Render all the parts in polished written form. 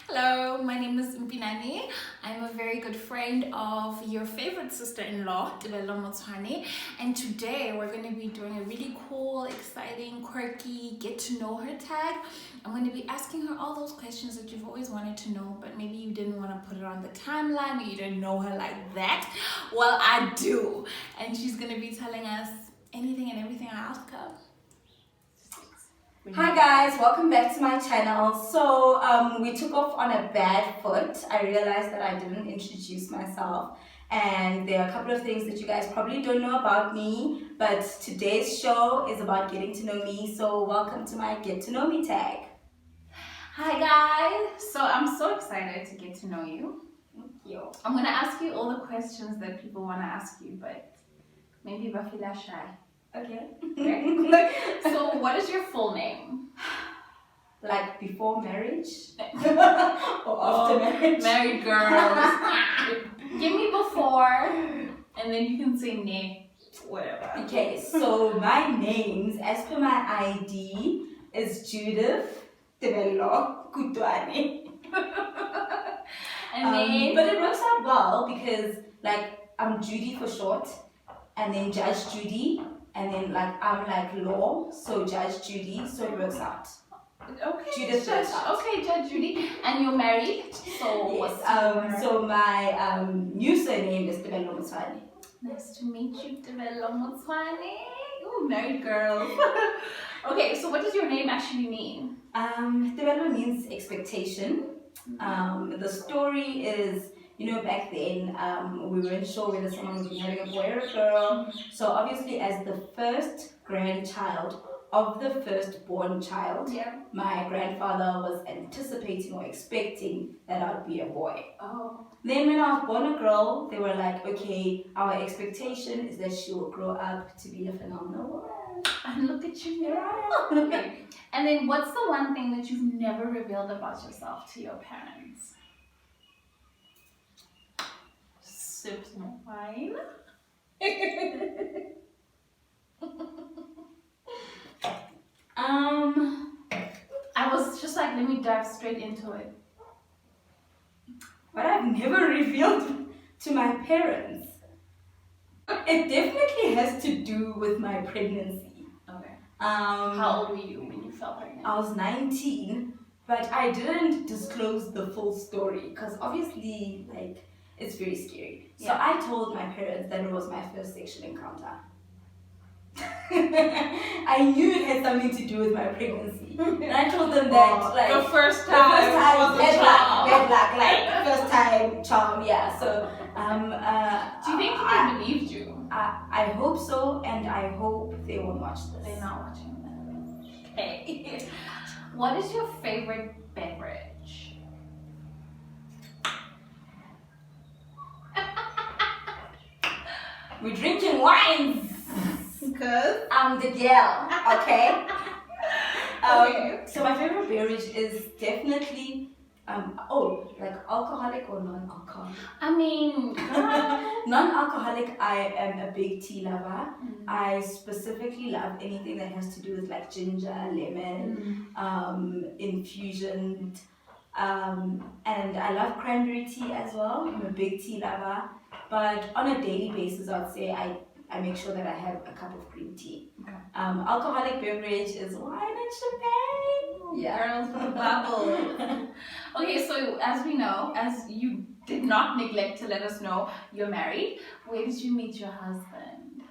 Hello, my name is Mpinane. I'm a very good friend of your favorite sister-in-law, and today we're going to be doing a really cool, exciting, quirky get-to-know-her tag. I'm going to be asking her all those questions that you've always wanted to know, but maybe you didn't want to put it on the timeline or you didn't know her like that. Well, I do, and she's going to be telling us anything and everything I ask her. Hi guys, welcome back to my channel. So we took off on a bad foot. I realized that I didn't introduce myself, and there are a couple of things that you guys probably don't know about me, but today's show is about getting to know me. So welcome to my get to know me tag. Hi guys, so I'm so excited to get to know you. Thank you. I'm going to ask you all the questions that people want to ask you, but maybe Bafila shy. Okay. So what is your full name? Like before marriage or after marriage? Married girls. Give me before and then you can say ne. Whatever. Okay, so my names as per my ID is Judith Tebello Kutwane. And then But it works out well because like I'm Judy for short, and then Judge Judy, and then like I'm like law, so Judge Judy, so it works out. okay, Judith Judge, works out. okay, Judge Judy. And you're married? So Yes. what's your... So my new surname is Tebello Mutwane. Nice to meet you, Tebello Mutwane. Ooh, married girl. Okay, so what does your name actually mean? Tebello means expectation. The story is, you know, back then we weren't sure whether someone would be having a boy or a girl. So obviously, as the first grandchild of the firstborn child, Yeah. my grandfather was anticipating or expecting that I'd be a boy. Oh. Then when I was born a girl, they were like, okay, our expectation is that she will grow up to be a phenomenal woman. And look at you now. Okay. And then what's the one thing that you've never revealed about yourself to your parents? Sip some wine. I was just like, let me dive straight into it. But I've never revealed to my parents. It definitely has to do with my pregnancy. Okay. How How old were you when you fell pregnant? I was 19, but I didn't disclose the full story because obviously, like, it's very scary. So Yeah. I told my parents that it was my first sexual encounter. I knew it had something to do with my pregnancy, and I told them that, like, the first the time, first time, was a bad charm. luck, like first time charm, yeah. So, Do you think they believed you? I hope so, and I hope they won't watch this. They're not watching that. Okay. What is your favorite beverage? We're drinking wines. Because I'm the girl, okay? Okay. So my favorite beverage is definitely like alcoholic or non-alcoholic. I mean, Non-alcoholic, I am a big tea lover. I specifically love anything that has to do with like ginger, lemon, infusion, and I love cranberry tea as well. I'm a big tea lover, but on a daily basis, I'd say I make sure that I have a cup of green tea. Okay. Alcoholic beverage is wine and champagne. Yeah. Girls with the bubble. Okay, so as we know, as you did not neglect to let us know, you're married. Where did you meet your husband?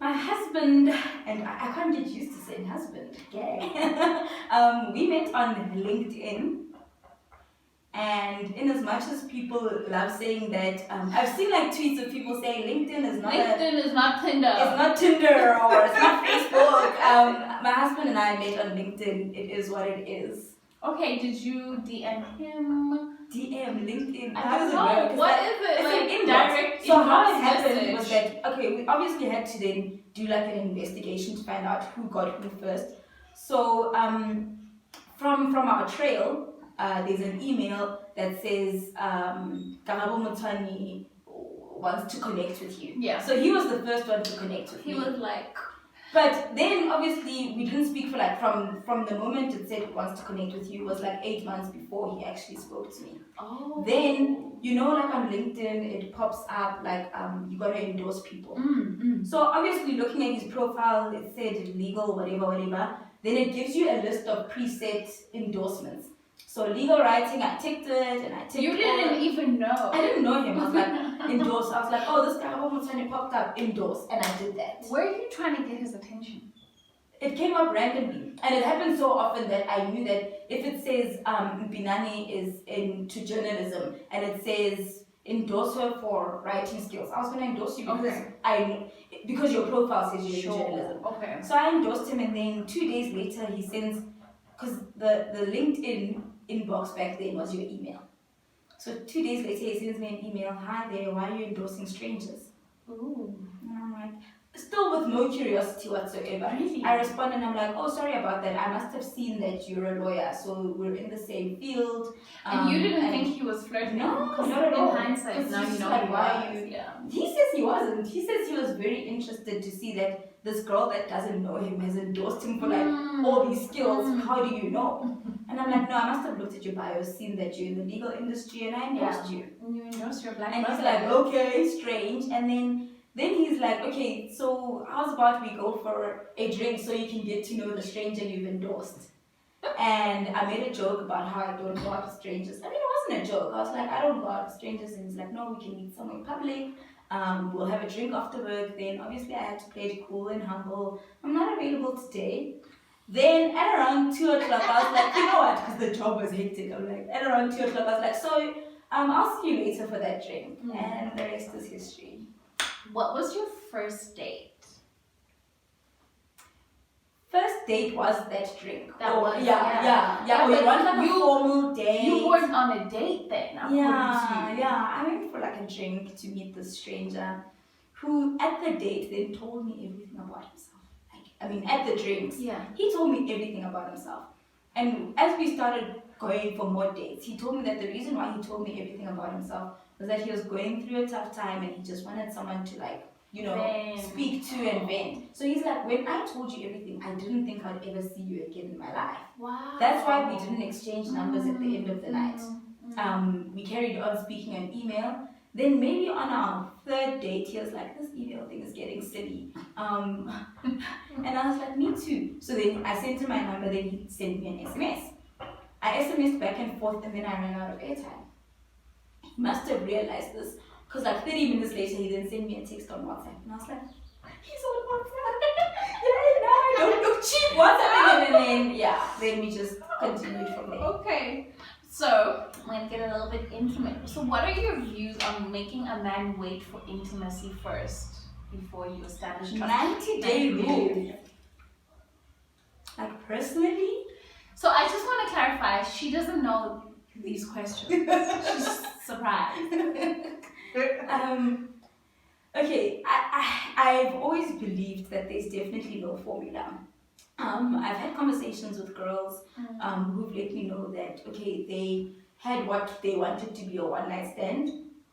My husband, and I can't get used to saying husband, okay? We met on LinkedIn, and in as much as people love saying that, I've seen like tweets of people saying LinkedIn is not LinkedIn is not Tinder. it's not Tinder or it's not Facebook. My husband and I met on LinkedIn. It is what it is. Okay, did you DM him? DM, LinkedIn. I How don't does it know. work? What It's is it? like, Like it's an inbox. direct So how inbox it happened message? was that, okay, we obviously had to then do like an investigation to find out who got who first. So from our trail, there's an email that says Karabo Mutani wants to connect with you. Yeah. So he was the first one to connect with He me. was like, But then obviously we didn't speak for like from the moment it said it wants to connect with you was like 8 months before he actually spoke to me. Oh. Then like on LinkedIn it pops up like you gotta endorse people. So obviously looking at his profile, it said legal, whatever. Then it gives you a list of preset endorsements. So legal writing, I ticked it and I ticked it. You didn't even know. I didn't know him. I was like, endorse. I was like, oh, this guy almost popped up, endorse, and I did that. Were you trying to get his attention? It came up randomly, and it happened so often that I knew that if it says Mpinane is into journalism and it says endorse her for writing skills, I was going to endorse you because your profile says you're in journalism. Okay. So I endorsed him, and then 2 days later he sends, because the LinkedIn inbox back then was your email. So 2 days later he sends me an email, hi there, why are you endorsing strangers? Ooh. And I'm like, still with no curiosity whatsoever. Really? I respond and I'm like, oh, sorry about that. I must have seen that you're a lawyer, so we're in the same field. And you didn't think he was flirting? No, not at all. In hindsight, now you know like, why you... Yeah. He says he wasn't. He says he was very interested to see that this girl that doesn't know him has endorsed him for like all these skills. How do you know? And I'm like, no, I must have looked at your bio, seen that you're in the legal industry, and I endorsed you. And you endorsed your black And brother. he's like, okay, strange. And then he's like, okay, so how's about we go for a drink so you can get to know the stranger you've endorsed? And I made a joke about how I don't go out with strangers. I mean, it wasn't a joke. I was like, I don't go out with strangers. And he's like, no, we can meet somewhere in public. We'll have a drink after work. Then obviously I had to play it cool and humble. I'm not available today. Then at around 2 o'clock, I was like, you know what? Because the job was hectic. I'm like, at around 2 o'clock, I was like, so I'll see you later for that drink. And the rest is history. What was your first date? First date was that drink. Yeah. We went like a formal date. You weren't on a date then, I went for like a drink to meet this stranger who at the date then told me everything about himself. At the drinks, he told me everything about himself. And as we started going for more dates, he told me that the reason why he told me everything about himself was that he was going through a tough time and he just wanted someone to speak to and vent. So he's like, when I told you everything, I didn't think I'd ever see you again in my life. Wow. That's why we didn't exchange numbers at the end of the night. We carried on speaking on email. Then maybe on our third date, he was like, this email thing is getting silly. And I was like, me too. So then I sent him my number, then he sent me an SMS. I SMSed back and forth and then I ran out of airtime. He must have realized this, because like 30 minutes later he then sent me a text on WhatsApp and I was like, he's on WhatsApp. I don't look cheap. WhatsApp. And then we just continued from there. Okay, so I'm gonna get a little bit intimate. So what are your views on making a man wait for intimacy first before you establish trust? 90-day rule. Like personally? So I just want to clarify, she doesn't know these questions. She's surprised. Okay, I've always believed that there's definitely no formula. I've had conversations with girls who've let me know that, okay, they had what they wanted to be a one-night stand,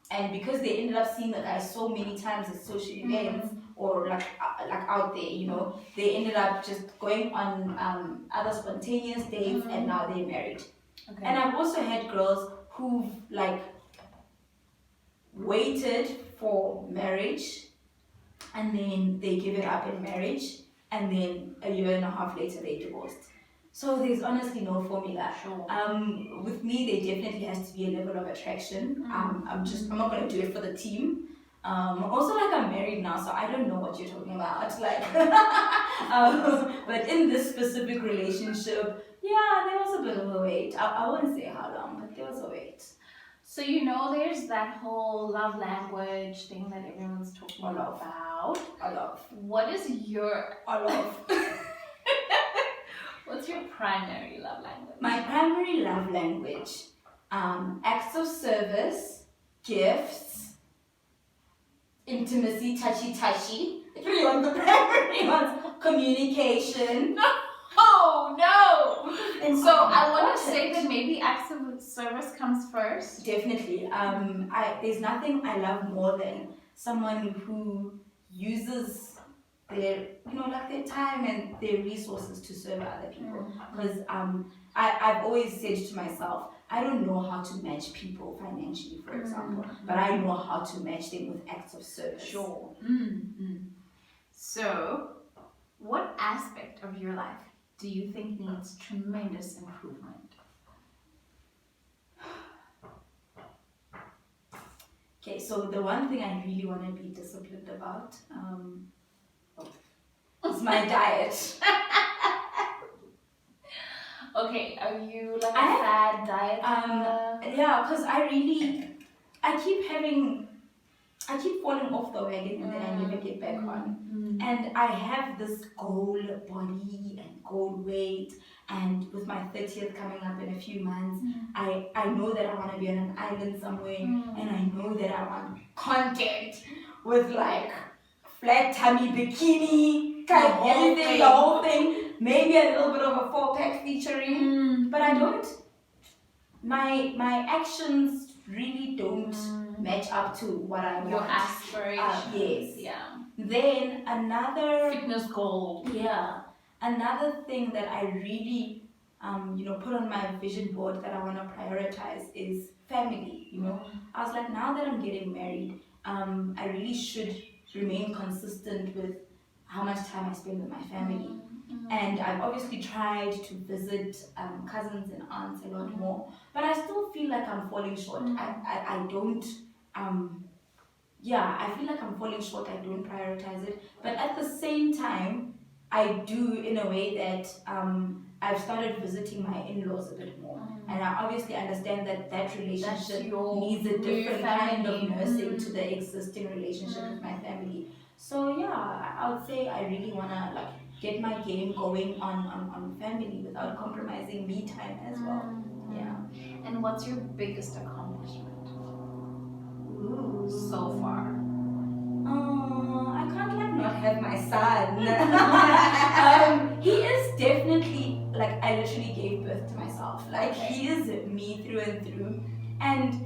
and because they ended up seeing the guy so many times at social events or like out there, they ended up just going on other spontaneous dates and now they're married. Okay. And I've also had girls who've like waited for marriage and then they give it up in marriage and then a year and a half later they divorced. So there's honestly no formula. Sure. With me there definitely has to be a level of attraction. I'm not gonna do it for the team. Also, like, I'm married now, so I don't know what you're talking about. Like, but in this specific relationship, there was a bit of a wait. I wouldn't say how long, but there was a wait. So there's that whole love language thing that everyone's talking about. I love. What is your love? What's your primary love language? My primary love language, acts of service, gifts, intimacy, touchy. If you want the primary ones, communication. Oh no! And so I want to say that maybe acts of service comes first. Definitely. There's nothing I love more than someone who uses their like their time and their resources to serve other people. Because I've always said to myself, I don't know how to match people financially, for example, but I know how to match them with acts of service. Sure. So, what aspect of your life do you think needs tremendous improvement? Okay, so the one thing I really want to be disciplined about is my diet. Okay, are you like a fad diet? Yeah, because I keep falling off the wagon and then I never get back on. And I have this goal body and goal weight, and with my 30th coming up in a few months, I know that I want to be on an island somewhere, and I know that I want content with like flat tummy bikini, kind of everything, the whole thing, maybe a little bit of a 4-pack featuring, but I don't, my actions really don't match up to what I want. Your aspirations. Yes. Yeah. Then another fitness goal. Yeah. Another thing that I really put on my vision board that I want to prioritize is family. I was like, now that I'm getting married, I really should remain consistent with how much time I spend with my family. And I've obviously tried to visit cousins and aunts a lot more, but I still feel like I'm falling short. I don't, I feel like I'm falling short. I don't prioritize it. But at the same time, I do in a way that I've started visiting my in-laws a bit more. And I obviously understand that relationship needs a different kind of nursing to the existing relationship with my family. So yeah, I would say I really want to like get my game going on family without compromising me time as well. Yeah. And what's your biggest accomplishment Ooh. so far? I can't like not have my son. He is definitely like I literally gave birth to myself. Like he is me through and through. And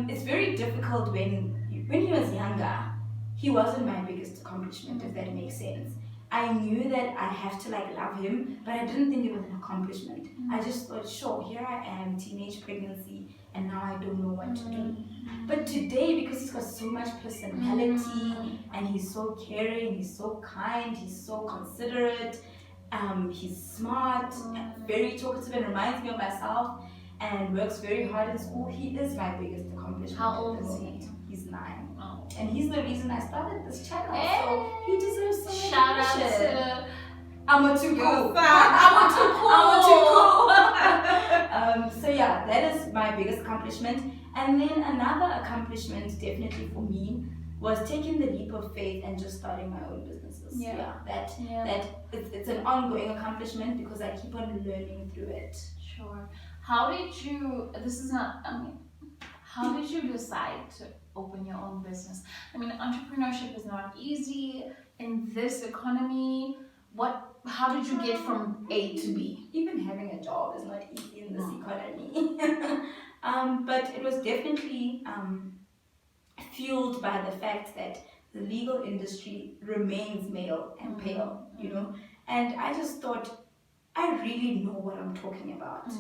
it's very difficult when he was younger. He wasn't my biggest accomplishment, if that makes sense. I knew that I have to like love him, but I didn't think it was an accomplishment. I just thought, sure, here I am, teenage pregnancy, and now I don't know what to do. But today, because he's got so much personality, and he's so caring, he's so kind, he's so considerate, he's smart, very talkative, and reminds me of myself, and works very hard in school, he is my biggest accomplishment. How old is he? He's 9. And he's the reason I started this channel, so he deserves some shout recognition. out to I'm too cool. I'm too cool. So yeah, that is my biggest accomplishment. And then another accomplishment, definitely for me, was taking the leap of faith and just starting my own businesses. It's an ongoing accomplishment because I keep on learning through it. Sure. How did you decide to open your own business? I mean, entrepreneurship is not easy in this economy. How did you get from A to B? Even having a job is not easy in this economy. But it was definitely fueled by the fact that the legal industry remains male and pale, and I just thought, I really know what I'm talking about.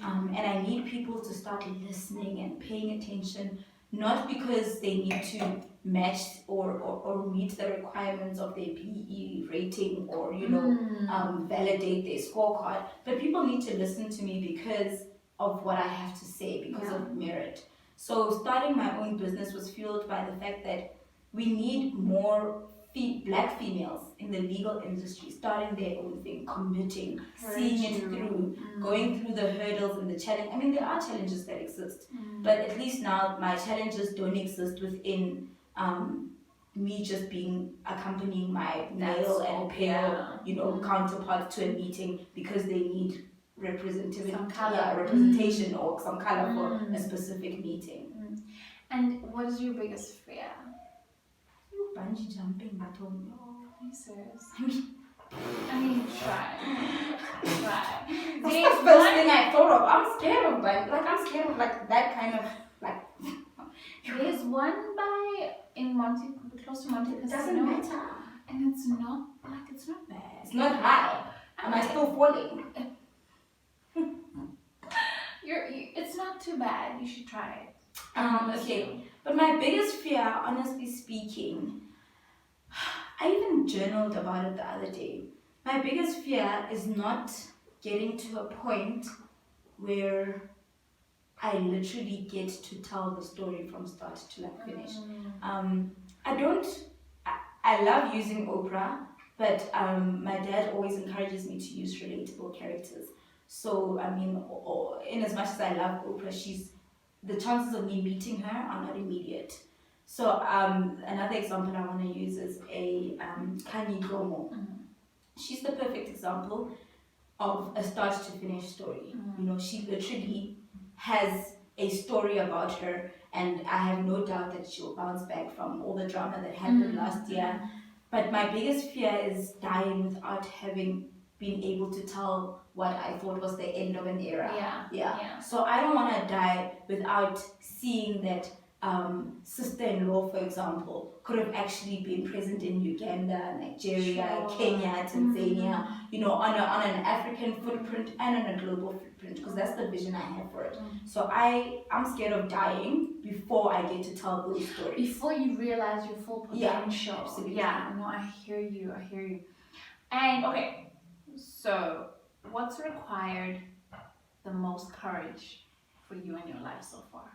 And I need people to start listening and paying attention, not because they need to match or meet the requirements of their PE rating or, validate their scorecard, but people need to listen to me because of what I have to say, because of merit. So starting my own business was fueled by the fact that we need more Black females in the legal industry, starting their own thing, committing, seeing it through, going through the hurdles and the challenge. I mean, there are challenges that exist, but at least now my challenges don't exist within me just accompanying my male and pale, counterparts to a meeting because they need representation or some color for a specific meeting. And what is your biggest fear? Bungee jumping, but are you serious? I mean, try. That's the first thing I thought of. I'm scared of that kind of like. There's one close to Monte Casino. It doesn't matter. And it's not bad. It's not high. Am I still falling? It's not too bad. You should try it. Okay. But my biggest fear, honestly speaking, I even journaled about it the other day. My biggest fear is not getting to a point where I literally get to tell the story from start to like finish. I love using Oprah, but my dad always encourages me to use relatable characters. So, I mean, in as much as I love Oprah, the chances of me meeting her are not immediate. So, another example I want to use is a Kanye Gomo. She's the perfect example of a start to finish story. You know, she literally has a story about her, and I have no doubt that she'll bounce back from all the drama that happened last year. But my biggest fear is dying without having been able to tell what I thought was the end of an era. Yeah. So I don't want to die without seeing that sister-in-law, for example, could have actually been present in Uganda, Nigeria, Kenya, Tanzania, you know, on an African footprint and on a global footprint, because that's the vision I have for it. So I'm scared of dying before I get to tell those stories. Before you realize your full potential. Yeah, absolutely. Yeah, no, I hear you. And okay, so what's required the most courage for you in your life so far?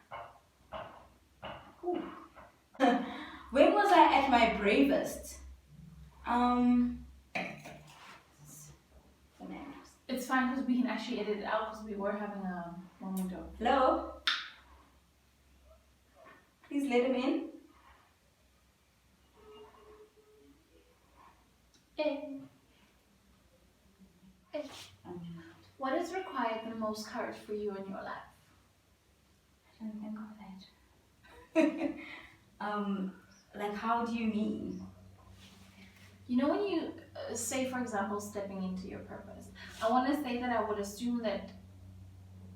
When was I at my bravest? It's fine because we can actually edit it out because we were having a moment of. Hello? Please let him in. What is required the most courage for you in your life? I don't think of that. Like, how do you mean? You know, when you say, for example, stepping into your purpose, I want to say that I would assume that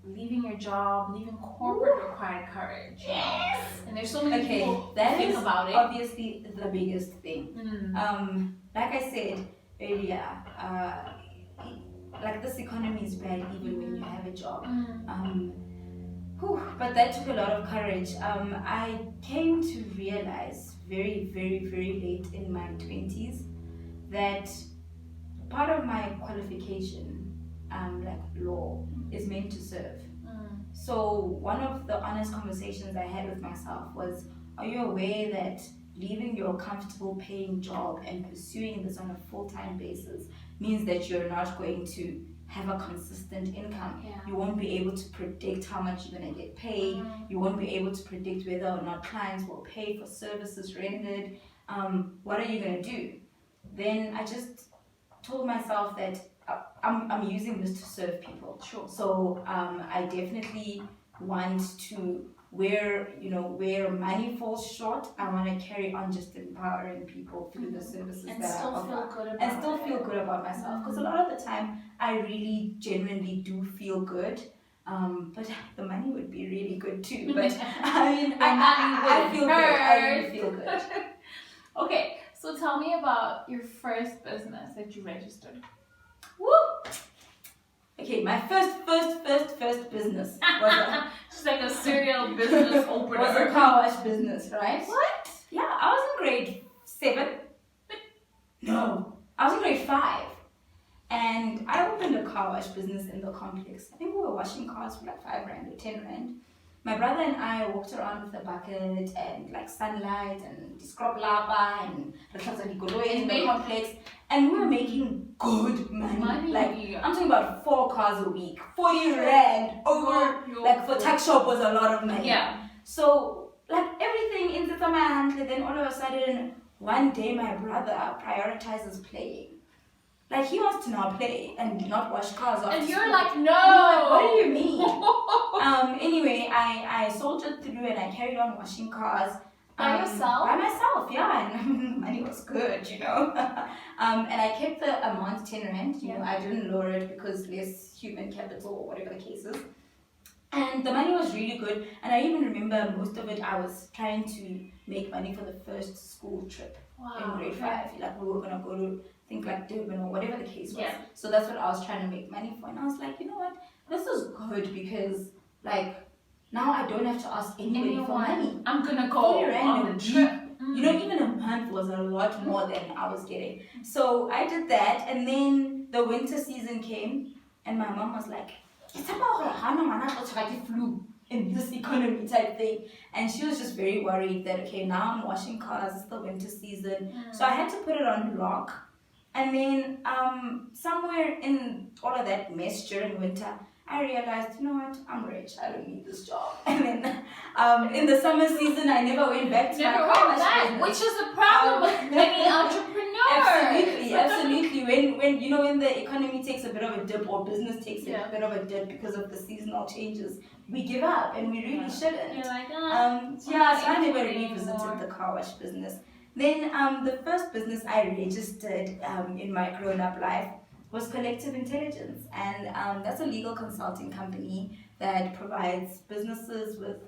leaving your job, leaving corporate required courage. Yes! And there's so many people that think about it. Obviously the biggest thing. Like I said earlier, like this economy is bad even when you have a job. But that took a lot of courage. I came to realize very, very, very late in my 20s that part of my qualification, like law, is meant to serve. So one of the honest conversations I had with myself was, are you aware that leaving your comfortable paying job and pursuing this on a full-time basis means that you're not going to have a consistent income? You won't be able to predict how much you're going to get paid. You won't be able to predict whether or not clients will pay for services rendered. What are you going to do? Then I just told myself that I'm using this to serve people. Sure. So I definitely want to, where money falls short, I want to carry on just empowering people through the services and that I offer. And still feel good about myself. Because a lot of the time, I really genuinely do feel good. But the money would be really good too. But I mean, I feel good. I really feel good. Okay, so tell me about your first business that you registered. Woo! Okay, my first business was just like a serial business opener. Was a car wash business, right? What? Yeah, I was in grade 7. No, I was in grade 5. And I opened a car wash business in the complex. I think we were washing cars for like 5 rand or 10 rand. My brother and I walked around with a bucket and like sunlight and scrub lava and in the complex, and we were making good money. Like I'm talking about 4 cars a week, 40 rand over. Like for tuck shop was a lot of money. Yeah. So like everything in the hand. Then all of a sudden, one day my brother prioritizes playing. Like he wants to now play and not wash cars after And you're school. like, no! I'm like, what do you mean? Anyway, I soldiered through and I carried on washing cars. By yourself? By myself, yeah. And money was good, you know. And I kept the amount 10 rand. You know, I didn't lower it because less human capital or whatever the case is. And And the money was really good. And I even remember most of it, I was trying to make money for the first school trip in grade 5. Like we were going to go to, I think like Durban or whatever the case was. So that's what I was trying to make money for. And I was like, you know what? This is good because like now I don't have to ask anybody for money. I'm going to go on the trip. You know, even a month was a lot more than I was getting. So I did that, and then the winter season came, and my mom was like, "It's about flu in this economy type thing," and she was just very worried that okay, now I'm washing cars, it's the winter season, so I had to put it on lock. And then somewhere in all of that mess during winter, I realized, you know what, I'm rich, I don't need this job. And then in the summer season, I never went back to my car business. Which is the problem with many entrepreneurs. Absolutely. When you know, when the economy takes a bit of a dip or business takes a bit of a dip because of the seasonal changes, we give up, and we really shouldn't. You're like, so I never revisited the car wash business. Then the first business I registered in my grown-up life was Collective Intelligence, and that's a legal consulting company that provides businesses with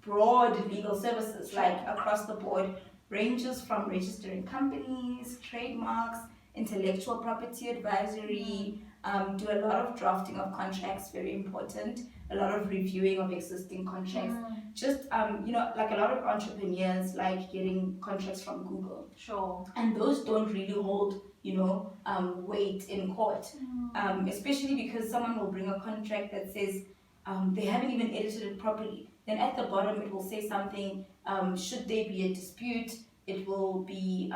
broad legal services, like across the board, ranges from registering companies, trademarks, intellectual property advisory, do a lot of drafting of contracts, very important, a lot of reviewing of existing contracts, just like a lot of entrepreneurs like getting contracts from Google. Sure. And those don't really hold weight in court, especially because someone will bring a contract that says they haven't even edited it properly. Then at the bottom it will say something, should there be a dispute, it will be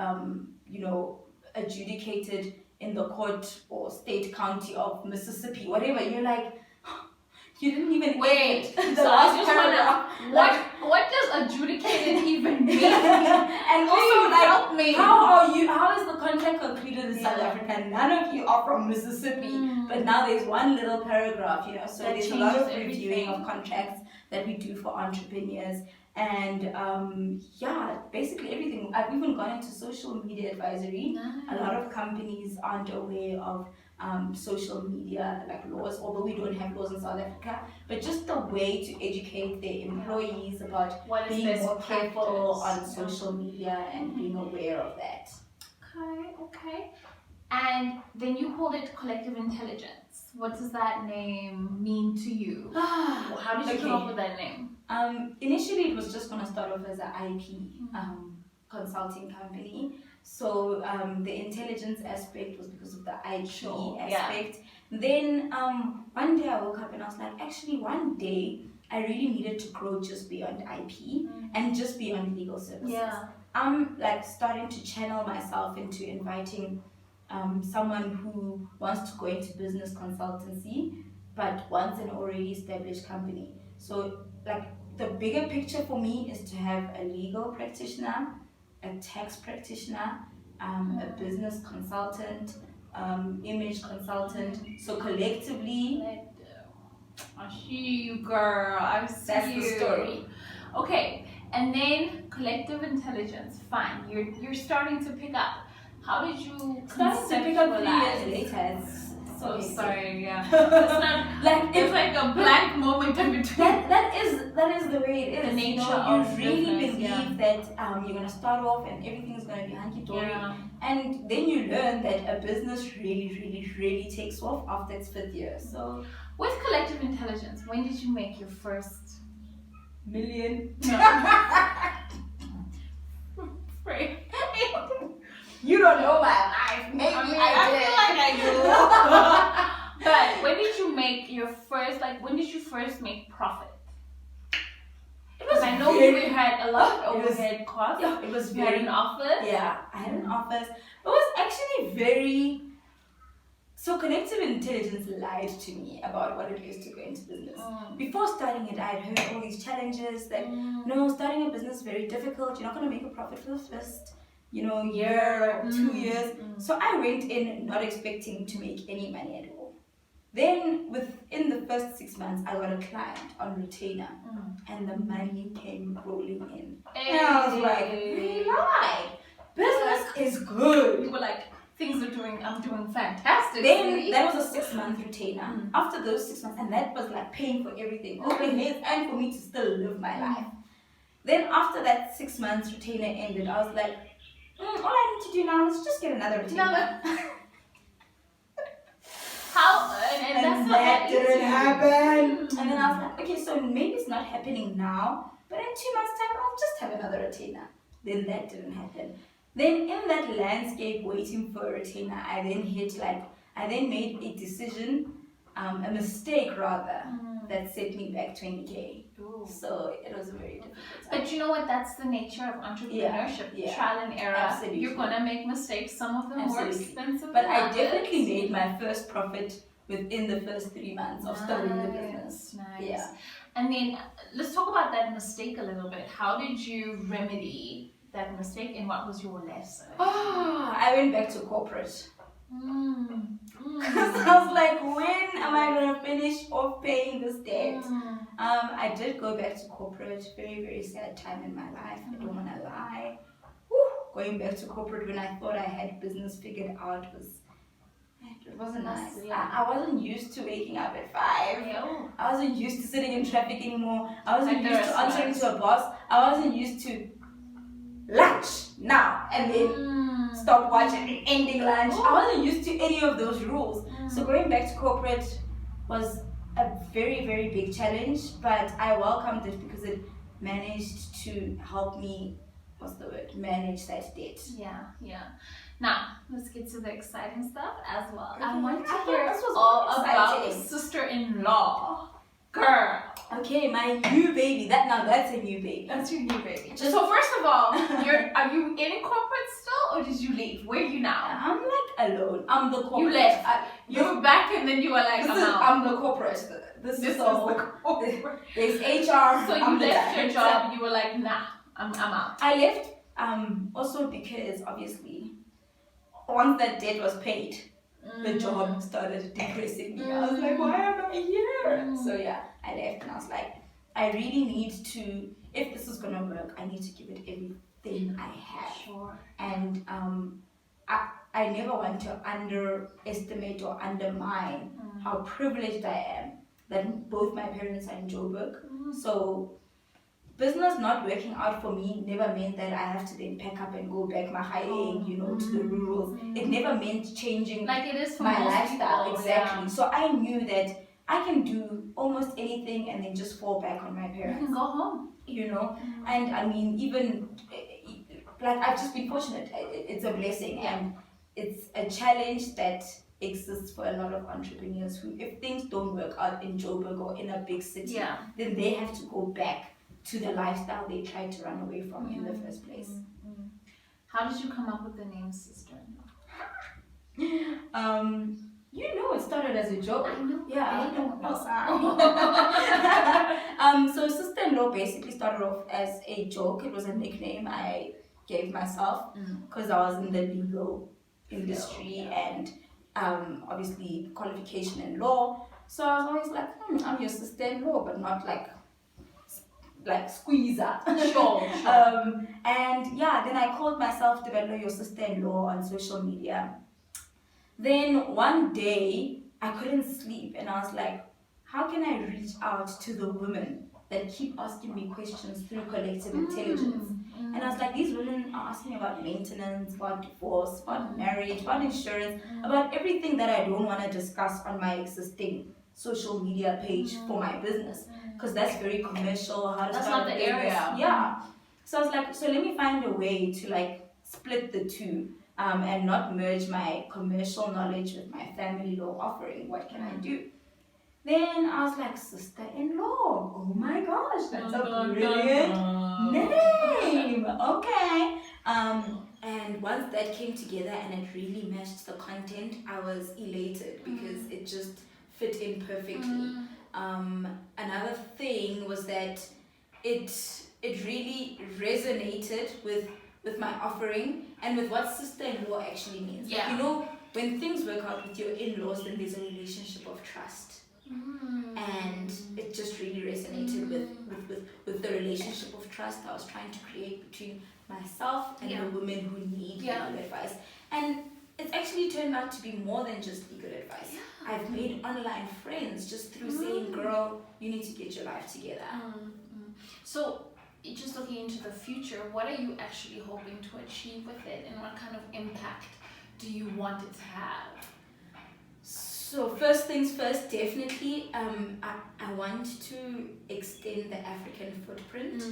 adjudicated in the court or state county of Mississippi, whatever. You're like, you didn't even wait. The so last I just paragraph. What does adjudicated even mean? And also, help me. How is the contract concluded in South Africa? None of you are from Mississippi, but now there's one little paragraph, so that there's a lot of everything. reviewing of contracts that we do for entrepreneurs. And basically everything. I've even gone into social media advisory. A lot of companies aren't aware of social media like laws, although we don't have laws in South Africa, but just the way to educate their employees about being more careful on social media and being aware of that. Okay. And then you called it Collective Intelligence. What does that name mean to you? How did you come up with that name? Initially, it was just going to start off as an IP consulting company. So the intelligence aspect was because of the IP aspect. Then one day I woke up and I was like, actually one day I really needed to grow just beyond IP and just beyond legal services. I'm like starting to channel myself into inviting someone who wants to go into business consultancy but wants an already established company. So like the bigger picture for me is to have a legal practitioner, a tax practitioner, a business consultant, image consultant. So collectively, I see you, girl. I see that's you. the story. Okay, and then Collective Intelligence. Fine, you're starting to pick up. How did you starting to pick up 3 years later? So sorry, It's not like it's like a blank moment in between. That is the way it is. The nature you of really business, believe that you're gonna start off and everything's gonna be hunky dory, and then you learn that a business really takes off after its 5th year. So with Collective Intelligence, when did you make your first million? You don't know my life. Maybe I feel like I do. But when did you make your first? Like, when did you first make profit? Because I know you had a lot of overhead costs. Yeah, it was you had an office. Yeah, I had an office. It was actually very. So Collective Intelligence lied to me about what it is to go into business. Before starting it, I had heard all these challenges that no, starting a business is very difficult. You're not going to make a profit for the first year or 2 years. So I went in not expecting to make any money at all. Then within the first 6 months, I got a client on retainer and the money came rolling in. And I was like, they lied. Business is good. You were like, I'm doing fantastic. Then that was a 6-month retainer. After those 6 months, and that was like paying for everything, overhead, and for me to still live my life. Then after that 6 months retainer ended, I was like, all I need to do now is just get another retainer. How? And that's that didn't happen. And then I was like, okay, so maybe it's not happening now, but in 2 months' time, I'll just have another retainer. Then that didn't happen. Then in that landscape waiting for a retainer, I then made a decision, a mistake rather, that set me back 20K. Ooh. So it was a very difficult time. But you know what? That's the nature of entrepreneurship. Yeah. Trial and error. Absolutely. You're gonna make mistakes. Some of them more expensive. But than I others. definitely made my first profit within the first 3 months of starting the business. Nice. Yeah. And then let's talk about that mistake a little bit. How did you remedy that mistake, and what was your lesson? I went back to corporate. Because I was like, when am I going to finish off paying this debt? I did go back to corporate. Very, very sad time in my life. I don't want to lie. Going back to corporate when I thought I had business figured out it wasn't nice. Yeah. I wasn't used to waking up at 5. Yeah. I wasn't used to sitting in traffic anymore. I wasn't Like used to answering to a boss. I wasn't used to lunch now and then stop watching ending lunch. I wasn't used to any of those rules. So going back to corporate was a very, very big challenge, but I welcomed it because it managed to help me, manage that debt. Yeah. Now, let's get to the exciting stuff as well. Okay. I want to I hear thought this was all about exciting. sister-in-law. Girl. Okay, my new baby. That's a new baby. That's your new baby. So first of all, are you in corporate still, or did you leave? Where are you now? I'm like alone. I'm the corporate. You left. You were back, and then you were like, I'm the corporate. This is the corporate. There's HR. So you left your job, and you were like, nah, I'm out. I left also because obviously once that debt was paid, the job started depressing me. I was like, why am I here? So yeah, I left and I was like, I really need to, if this is gonna work, I need to give it everything I have. Sure. And I never want to underestimate or undermine how privileged I am that both my parents are in Joburg. So business not working out for me never meant that I have to then pack up and go back to the rurals. It never meant changing like it is for my most lifestyle. people, Exactly. yeah. So I knew that I can do almost anything and then just fall back on my parents. You can go home. And I mean, even like I've just been fortunate. It's a blessing, and it's a challenge that exists for a lot of entrepreneurs who, if things don't work out in Joburg or in a big city, then they have to go back to the lifestyle they tried to run away from in the first place. How did you come up with the name sister-in-law? It started as a joke. I know. Yeah. I don't know. Sorry. So sister-in-law basically started off as a joke. It was a nickname I gave myself because I was in the legal industry and obviously qualification in law. So I was always like, I'm your sister-in-law, but not like squeezer. Sure. And yeah, then I called myself Develop Your Sister-in-Law on social media. Then one day I couldn't sleep and I was like, how can I reach out to the women that keep asking me questions through collective intelligence? And I was like, these women are asking about maintenance, about divorce, about marriage, about insurance, about everything that I don't want to discuss on my existing social media page for my business, because that's very commercial. How to That's start not a the business. area. Yeah. So I was like, so let me find a way to like split the two and not merge my commercial knowledge with my family law offering. What can I do? Then I was like, sister-in-law. Oh my gosh, that's a brilliant name. Okay. And once that came together and it really matched the content, I was elated because it just fit in perfectly. Another thing was that it really resonated with my offering and with what sister-in-law actually means. Yeah. When things work out with your in-laws, then there's a relationship of trust. And it just really resonated with the relationship of trust I was trying to create between myself and the women who need legal advice. And it's actually turned out to be more than just legal advice. Yeah. I've made online friends just through saying, girl, you need to get your life together. So, just looking into the future, what are you actually hoping to achieve with it, and what kind of impact do you want it to have? So first things first, definitely, I want to extend the African footprint.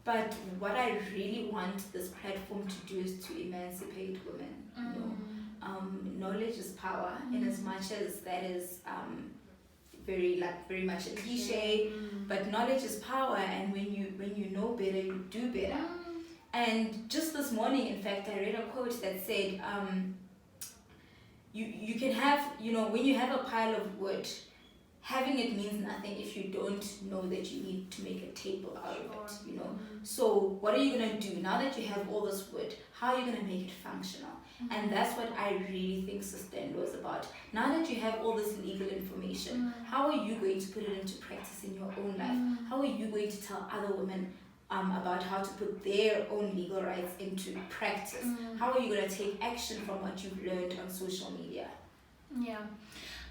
But what I really want this platform to do is to emancipate women. You know, knowledge is power, in as much as that is very much a cliche. But knowledge is power, and when you know better, you do better. And just this morning, in fact, I read a quote that said, you can have, you know, when you have a pile of wood, having it means nothing if you don't know that you need to make a table out of it, you know. So what are you going to do now that you have all this wood? How are you going to make it functional? And that's what I really think Sustainable is about. Now that you have all this legal information, how are you going to put it into practice in your own life? How are you going to tell other women about how to put their own legal rights into practice? How are you going to take action from what you've learned on social media? Yeah.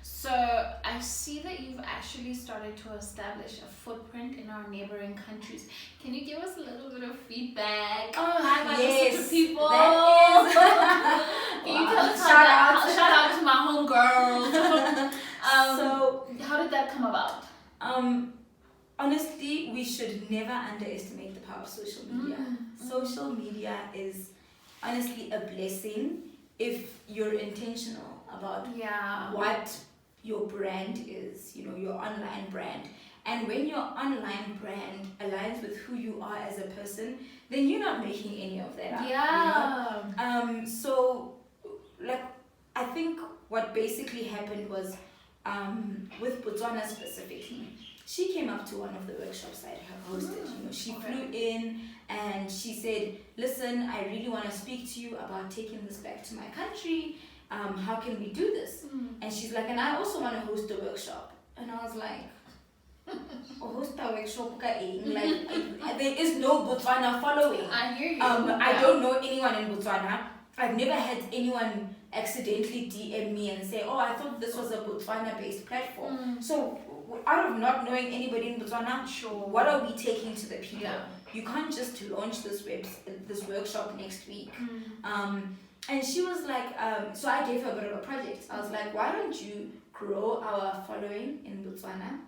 So I see that you've actually started to establish a footprint in our neighboring countries. Can you give us a little bit of feedback? How Yes, to people? That is. Can you tell us shout out to my homegirls? So how did that come about? Honestly, we should never underestimate the power of social media. Social media is honestly a blessing if you're intentional about what your brand is, you know, your online brand. And when your online brand aligns with who you are as a person, then you're not making any of that up. You know? So like, I think what basically happened was with Botswana specifically, she came up to one of the workshops I had hosted. You know, she flew in and she said, listen, I really want to speak to you about taking this back to my country. How can we do this? And she's like, and I also want to host a workshop. And I was like, host a workshop? Like, there is no Botswana following. I hear you. I don't know anyone in Botswana. I've never had anyone accidentally DM me and say, oh, I thought this was a Botswana-based platform. So out of not knowing anybody in Botswana, what are we taking to the people? Yeah. You can't just launch this workshop next week. And she was like, so I gave her a bit of a project. I was like, why don't you grow our following in Botswana?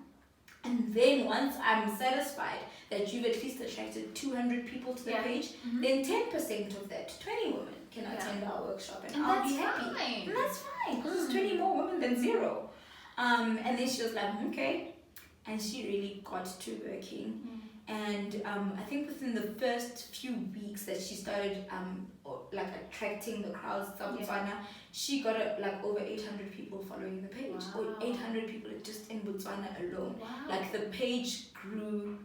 And then once I'm satisfied that you've at least attracted 200 people to the page, then 10% of that, 20 women can attend our workshop, and I'll be happy. Fine. And that's fine, because it's 20 more women than zero. And then she was like, okay. And she really got to working. And I think within the first few weeks that she started like attracting the crowds to Botswana, she got over 800 people following the page. Or 800 people just in Botswana alone. Like the page grew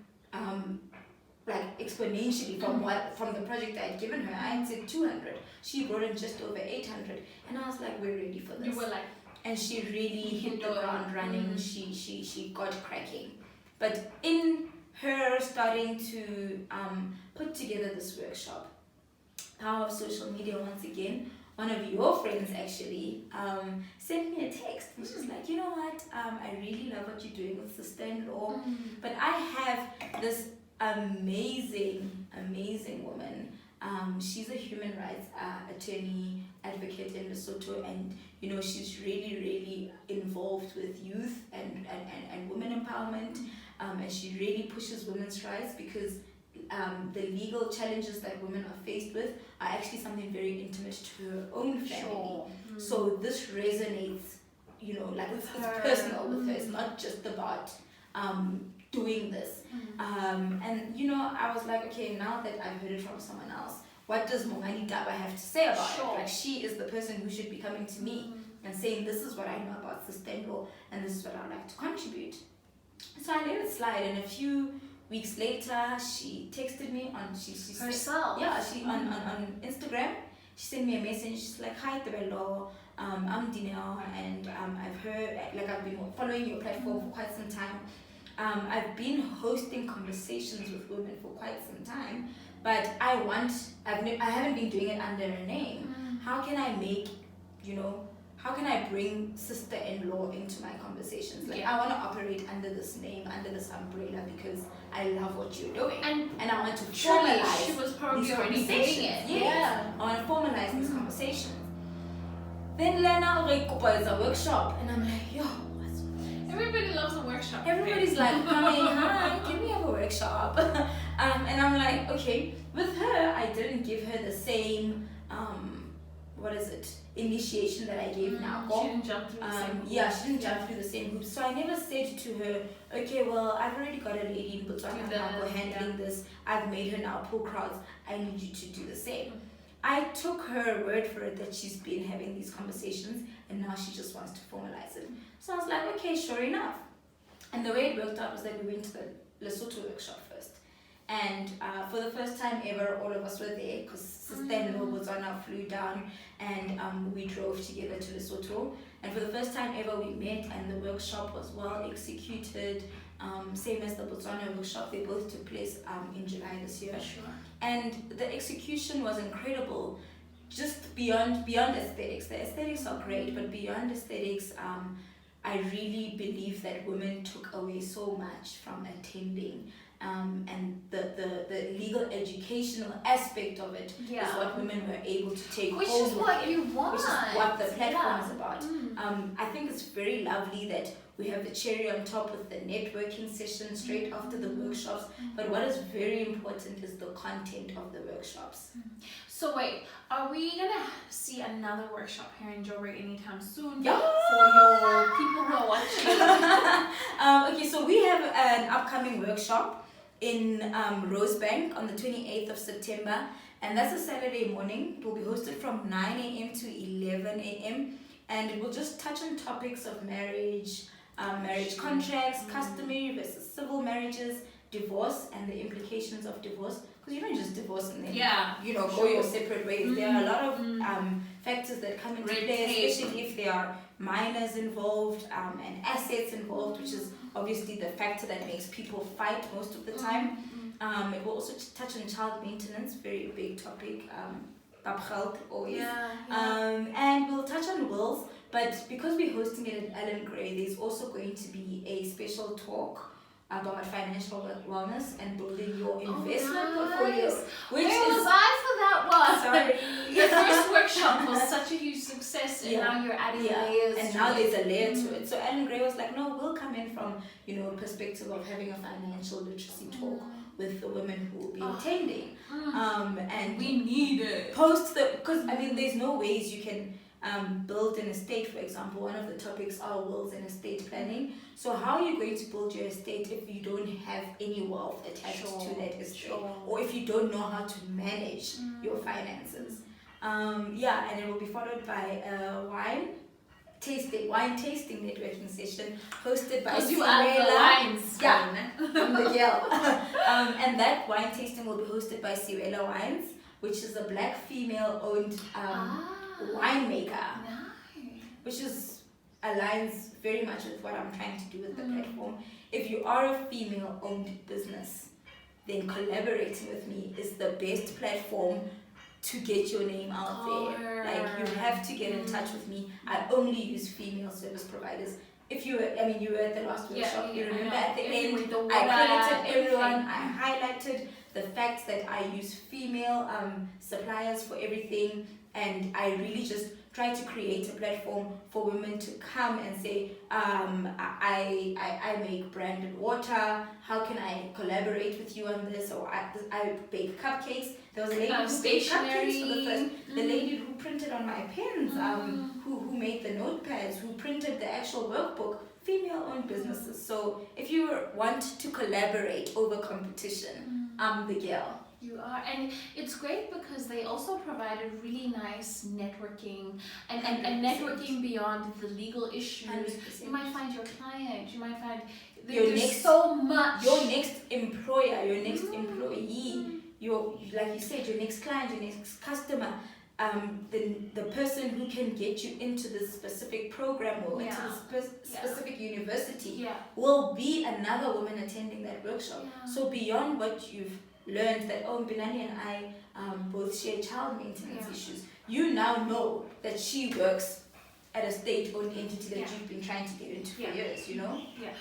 like exponentially from the project I had given her. I had said 200. She brought in just over 800. And I was like, we're ready for this. You were like, and she really hit the ground running. She got cracking. But in her starting to put together this workshop, Power of Social Media, once again, one of your friends actually sent me a text. And she was like, you know what, I really love what you're doing with Sustainable, but I have this amazing woman. She's a human rights attorney, advocate in Lesotho, and you know, she's really involved with youth and women empowerment, and she really pushes women's rights, because the legal challenges that women are faced with are actually something very intimate to her own family. So this resonates, you know, like it's personal with her. It's not just about doing this. And you know, I was like, okay, now that I've heard it from someone else, what does Mongani Daba have to say about it? Like, she is the person who should be coming to me and saying, this is what I know about Sustainable, and this is what I'd like to contribute. So I let it slide, and a few weeks later, she texted me on herself. On Instagram. She sent me a message. She's like, hi Tebelo, I'm Dineo, and I've heard, like, I've been following your platform for quite some time. I've been hosting conversations with women for quite some time, but I haven't been doing it under a name. How can I make how can I bring sister-in-law into my conversations? Like, I want to operate under this name, under this umbrella, because I love what you're doing. And I want to formalize she was probably these already conversations. doing it. Yes. I want to formalize these conversations. Then Lena is a workshop, and I'm like, yo, everybody loves a workshop. Everybody's like, hi, can we have a workshop? And I'm like, okay. With her, I didn't give her the same, initiation that I gave now. She didn't jump through the same hoops. Yeah, she didn't jump through the same hoops. So I never said to her, okay, well, I've already got a lady in Botswana now handling this. I've made her now pull crowds. I need you to do the same. I took her word for it that she's been having these conversations, and now she just wants to formalize it. So I was like, okay, sure enough. And the way it worked out was that we went to the Lesotho workshop first. And for the first time ever, all of us were there because sister-in-law Botswana flew down, and we drove together to Lesotho. And for the first time ever, we met, and the workshop was well executed. Same as the Botswana workshop, they both took place in July this year. Sure. And the execution was incredible. Just beyond aesthetics. The aesthetics are great, but beyond aesthetics, I really believe that women took away so much from attending. And the legal educational aspect of it is what women were able to take which hold is of, what you want, which is what the platform is about. I think it's very lovely that we have the cherry on top with the networking session straight after the workshops, but what is very important is the content of the workshops. So wait, are we gonna see another workshop here in Joburg anytime soon? Yeah. For your people who are watching. Okay, so we have an upcoming workshop in Rosebank on the 28th of September, and that's a Saturday morning. It will be hosted from 9 a.m. to 11 a.m. and it will just touch on topics of marriage, marriage contracts, customary versus civil marriages, divorce and the implications of divorce, because you don't just divorce and then go your separate ways. There are a lot of factors that come into play, especially if there are minors involved and assets involved, which is obviously the factor that makes people fight most of the time. It will also touch on child maintenance, very big topic, always. And we'll touch on wills, but because we're hosting it at Allen Gray, there's also going to be a special talk about financial wellness and building your investment portfolio. Where was I for that one? Sorry. Your first workshop was such a huge success, and now you're adding layers. And now there's a layer to it. So Allen Gray was like, no, we'll come in from perspective of having a financial literacy talk with the women who will be attending. And we need it. Because there's no ways you can build an estate, for example. One of the topics are wills and estate planning. So how are you going to build your estate if you don't have any wealth attached to that estate, or if you don't know how to manage your finances? And it will be followed by a wine tasting networking session hosted by Siwela. I'm the girl. And that wine tasting will be hosted by Siwela Wines, which is a black female-owned winemaker, which aligns very much with what I'm trying to do with the platform. If you are a female-owned business, then collaborating with me is the best platform to get your name out there. Like, you have to get in touch with me. I only use female service providers. If you were at the last workshop, you remember at the end, I credited everyone, I highlighted the fact that I use female suppliers for everything, and I really just try to create a platform for women to come and say, I make branded water, how can I collaborate with you on this? Or I bake cupcakes. There was a lady who baked cupcakes for the first, the lady who printed on my pens, who made the notepads, who printed the actual workbook, female-owned businesses. So if you want to collaborate over competition, I'm the girl. You are, and it's great because they also provide a really nice networking and networking beyond the legal issues. 100%. You might find your client, you might find so much. Your next employer, your next employee, like you said, your next client, your next customer, the person who can get you into this specific program or into this specific university will be another woman attending that workshop. So beyond what you've learned that Mpinane and I both share child maintenance issues, you now know that she works at a state-owned entity that you've been trying to get into for years, you know? Yeah.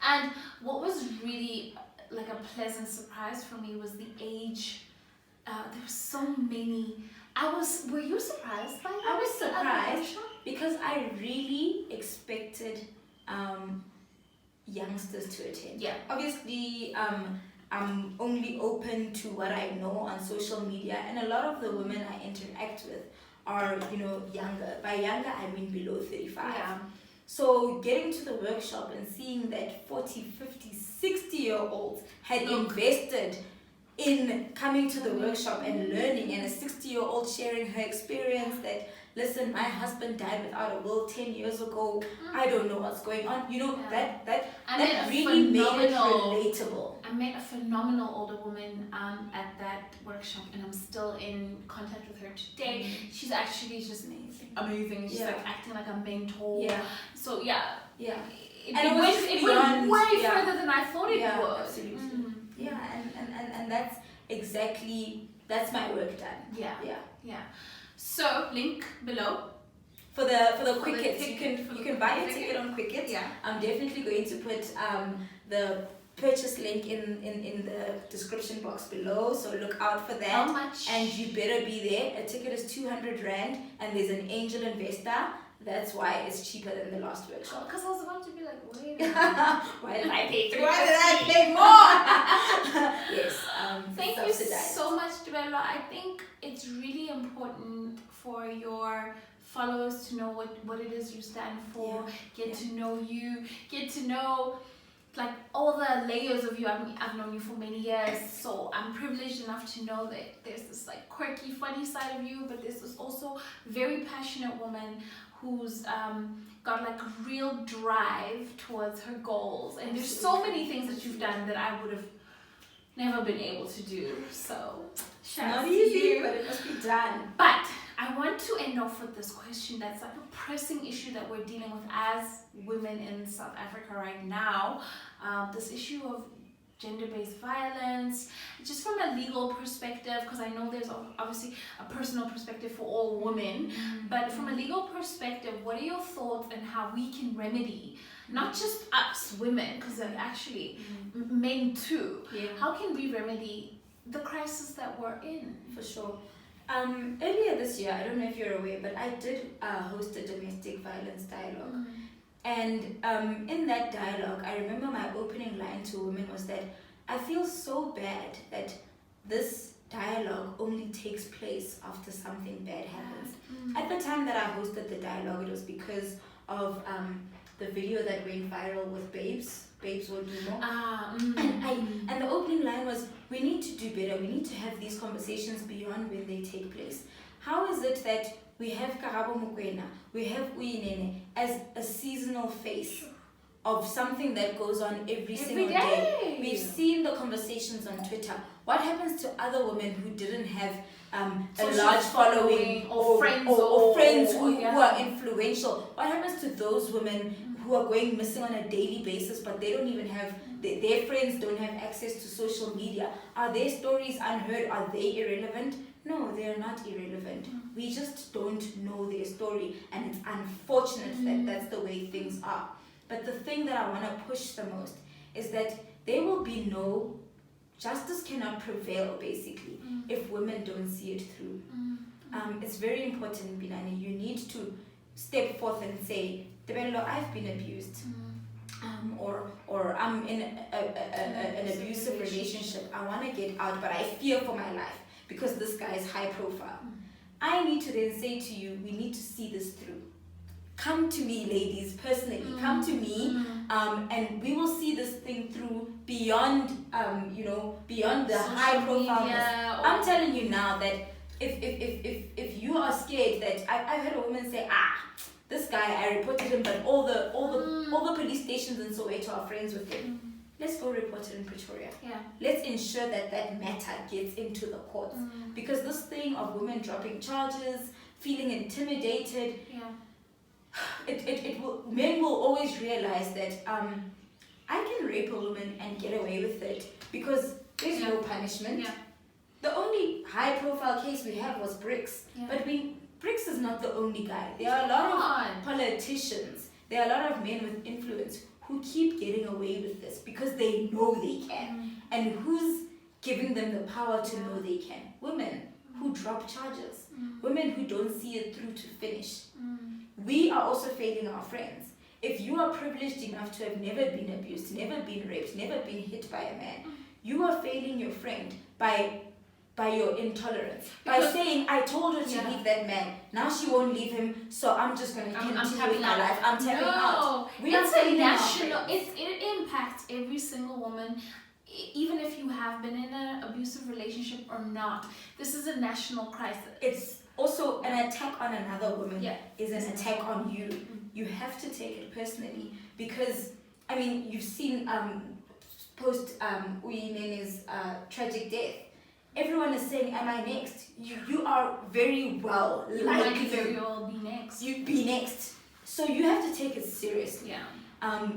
And what was really like a pleasant surprise for me was the age. There were so many. Were you surprised by that? I was surprised because I really expected youngsters to attend. Yeah. Obviously, I'm only open to what I know on social media, and a lot of the women I interact with are, you know, younger. By younger, I mean below 35. Yeah. So getting to the workshop and seeing that 40, 50, 60-year-olds had invested in coming to the workshop and learning, and a 60-year-old sharing her experience that, listen, my husband died without a will 10 years ago. I don't know what's going on. You know, that really made it relatable. I met a phenomenal older woman at that workshop, and I'm still in contact with her today. She's actually just amazing. She's like acting like a mentor. Yeah. So yeah. It went way further than I thought it would. Absolutely. Yeah, and that's my work done. Yeah. So link below. For the Quickets, you can buy a ticket on Quickets. Yeah. I'm definitely going to put the purchase link in the description box below, so look out for that. How much? And you better be there. A ticket is 200 rand, and there's an angel investor. That's why it's cheaper than the last workshop. Because I was about to be like, wait. Why did I pay more? Yes. Thank you so much, Debella. I think it's really important for your followers to know what it is you stand for, get to know you, get to know like all the layers of you. I've known you for many years, so I'm privileged enough to know that there's this like quirky, funny side of you, but there's this also very passionate woman who's got like a real drive towards her goals. And there's so many things that you've done that I would have never been able to do. So not easy, but it must be done. But I want to end off with this question that's like a pressing issue that we're dealing with as women in South Africa right now. This issue of gender-based violence, just from a legal perspective, because I know there's obviously a personal perspective for all women, but from a legal perspective, what are your thoughts on how we can remedy, not just us women, because they're actually men too, how can we remedy the crisis that we're in? For sure. Earlier this year, I don't know if you're aware, but I did host a domestic violence dialogue. And in that dialogue, I remember my opening line to women was that I feel so bad that this dialogue only takes place after something bad happens. At the time that I hosted the dialogue, it was because of the video that went viral with Babes will do more. And the opening line was, we need to do better. We need to have these conversations beyond when they take place. How is it that we have Karabo Mokwena, we have Uyinene as a seasonal face of something that goes on every single day? We've seen the conversations on Twitter. What happens to other women who didn't have a large following or friends who are influential? What happens to those women who are going missing on a daily basis, but they don't even have, their friends don't have access to social media? Are their stories unheard? Are they irrelevant? No, they are not irrelevant. We just don't know their story, and it's unfortunate that that's the way things are. But the thing that I want to push the most is that there will be no justice cannot prevail, basically, if women don't see it through. It's very important, Mpinane. You need to step forth and say, Debello, I've been abused. Or I'm in an abusive relationship. I want to get out, but I fear for my life because this guy is high profile. I need to then say to you, we need to see this through. Come to me, ladies, personally. Come to me, and we will see this thing through beyond, beyond the social high profileness. I'm telling you now that if you are scared, that I've heard a woman say, this guy, I reported him, but all the police stations in Soweto are friends with him. Let's go report it in Pretoria. Let's ensure that matter gets into the courts. Because this thing of women dropping charges, feeling intimidated, men will always realize that I can rape a woman and get away with it because there's no punishment. The only high profile case we had was Bricks, but we Briggs is not the only guy. There are a lot of politicians. There are a lot of men with influence who keep getting away with this because they know they can. And who's giving them the power to know they can? Women who drop charges. Women who don't see it through to finish. We are also failing our friends. If you are privileged enough to have never been abused, never been raped, never been hit by a man, you are failing your friend by your intolerance. By saying, I told her to leave that man, now she won't leave him, so I'm just going to continue with my life. I'm tapping out. It's a national, it impacts every single woman, even if you have been in an abusive relationship or not. This is a national crisis. It's also an attack on another woman is an attack on you. You have to take it personally because, I mean, you've seen post Uyinene's tragic death. Everyone is saying, am I next? You are very well You likely. might very well be next. You'd be next. So you have to take it seriously.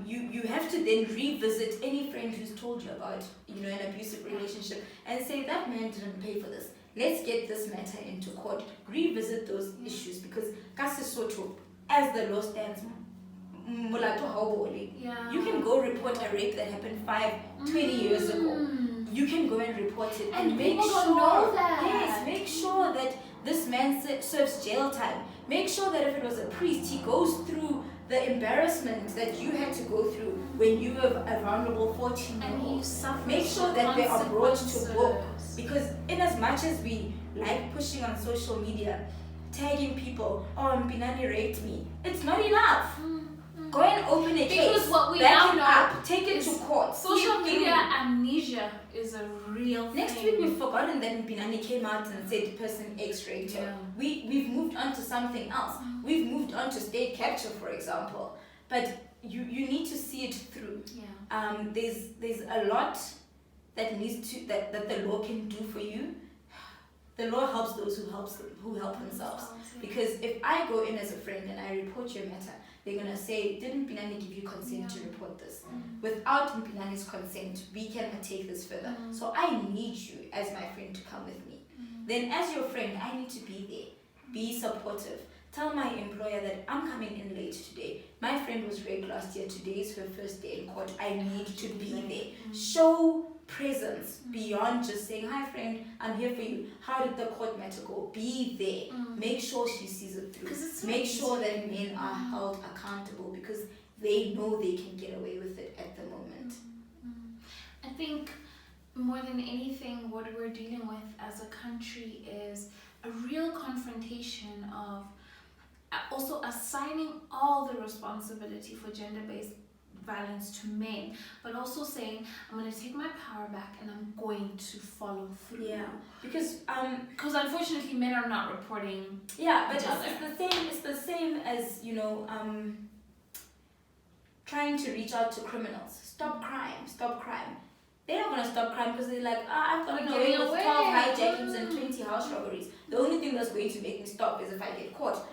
You have to then revisit any friend who's told you about an abusive relationship and say, that man didn't pay for this. Let's get this matter into court. Revisit those issues because Kasisoto, as the law stands, you can go report a rape that happened 20 years ago. You can go and report it and make sure make sure that this man serves jail time. Make sure that if it was a priest, he goes through the embarrassment that you had to go through when you were a vulnerable 14-year-old. Make sure that they are brought to book. Because in as much as we like pushing on social media, tagging people, oh, Mpinane raped me, it's not enough. Go and open a case. Because what we now know, take it to court. Social media amnesia is a real thing. Next week we've forgotten that Mpinane came out and said person X raped her. We've moved on to something else. We've moved on to state capture, for example. But you need to see it through. There's a lot that needs to that the law can do for you. The law helps those who help themselves. Because if I go in as a friend and I report your matter, they're going to say, didn't Mpinane give you consent to report this? Without Mpinane's consent, we cannot take this further. So I need you as my friend to come with me. Then as your friend, I need to be there. Be supportive. Tell my employer that I'm coming in late today. My friend was raped last year. Today is her first day in court. I need to be there. Show presence beyond just saying, hi friend, I'm here for you. How did the court matter go? Be there. Make sure she sees it through. Make sure that men are held accountable because they know they can get away with it at the moment. I think more than anything, what we're dealing with as a country is a real confrontation of also assigning all the responsibility for gender-based violence to men, but also saying, I'm going to take my power back and I'm going to follow through. Because unfortunately men are not reporting. But it's the same as trying to reach out to criminals. Stop crime. They're not going to stop crime because they're like, I've got to get away with 12 hijackings and 20 house robberies. The only thing that's going to make me stop is if I get caught.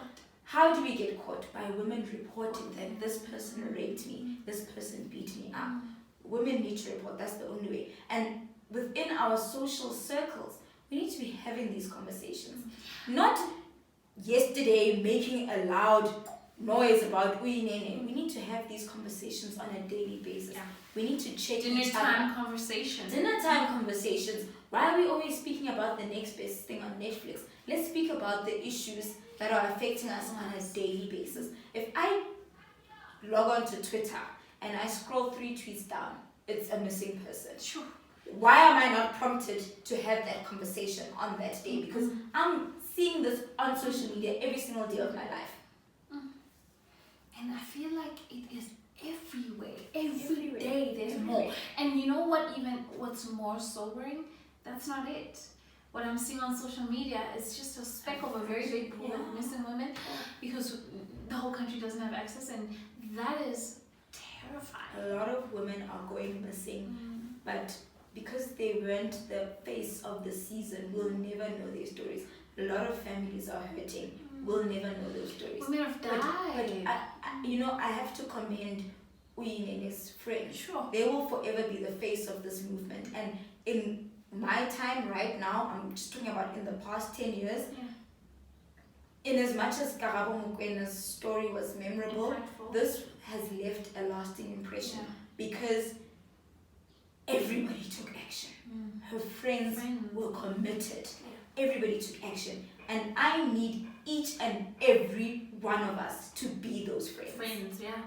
How do we get caught? By women reporting that this person raped me, this person beat me up. Women need to report, that's the only way. And within our social circles, we need to be having these conversations. Not yesterday making a loud noise about Uyinene. We need to have these conversations on a daily basis. We need to check Dinner time conversations. Why are we always speaking about the next best thing on Netflix? Let's speak about the issues that are affecting us on a daily basis. If I log on to Twitter and I scroll 3 tweets down, it's a missing person. Sure. Why am I not prompted to have that conversation on that day? Because I'm seeing this on social media every single day of my life. And I feel like it is everywhere. Every day there's more. And you know what's more sobering? That's not it. What I'm seeing on social media is just a speck of a very big pool of missing women because the whole country doesn't have access, and that is terrifying. A lot of women are going missing, but because they weren't the face of the season, we'll never know their stories. A lot of families are hurting. We'll never know those stories. Women have died. But I have to commend Uyinene's friend. Sure. They will forever be the face of this movement. And in my time right now, I'm just talking about in the past 10 years, in as much as Karabo Mokwena's story was memorable, Impactful. this has left a lasting impression Yeah. because everybody took action. Her friends were committed. Everybody took action. And I need each and every one of us to be those friends. Friends, yeah.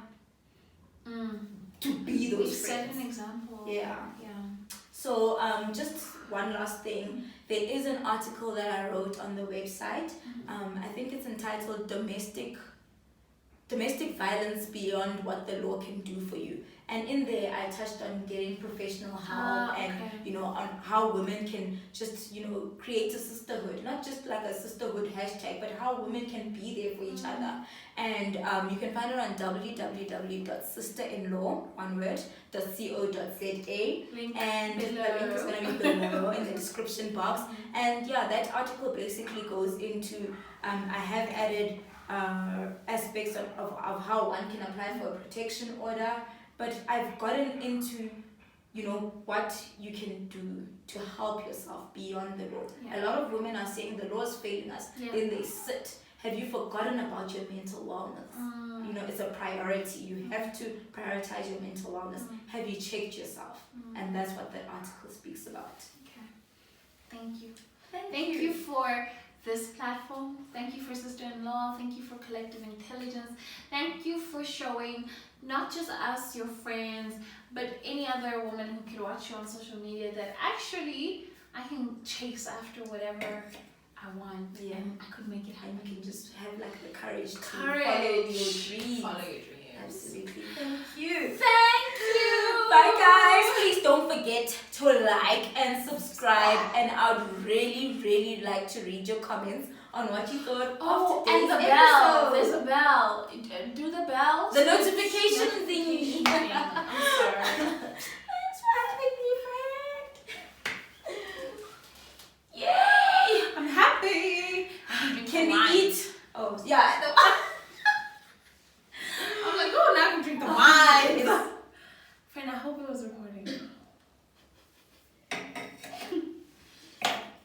To be those You set friends. an example. Yeah. Yeah. So just one last thing. There is an article that I wrote on the website. I think it's entitled Domestic Violence Beyond What the Law Can Do for You. And in there, I touched on getting professional help and, on how women can just, create a sisterhood. Not just like a sisterhood hashtag, but how women can be there for each other. And you can find it on www.sisterinlaw.co.za. And the link is going to be below in the description box. And yeah, that article basically goes into, I have added aspects of how one can apply for a protection order, but I've gotten into what you can do to help yourself beyond the law. A lot of women are saying the law is failing us. Then they sit. Have you forgotten about your mental wellness? It's a priority. You have to prioritize your mental wellness. Have you checked yourself? And that's what that article speaks about. Okay. Thank you. Thank you for this platform. Thank you for Sister-in-Law. Thank you for Collective Intelligence. Thank you for showing not just us, your friends, but any other woman who could watch you on social media that actually I can chase after whatever I want. Yeah. And I could make it happen. And you can just have like the courage to follow your dreams. Follow your dreams. Absolutely. Thank you. Thank you. Bye guys. Please don't forget to like and subscribe, and I would really, really like to read your comments on what you thought of today's and the episode. bell. There's a bell. Do the bell. The notification thingy. I'm sorry.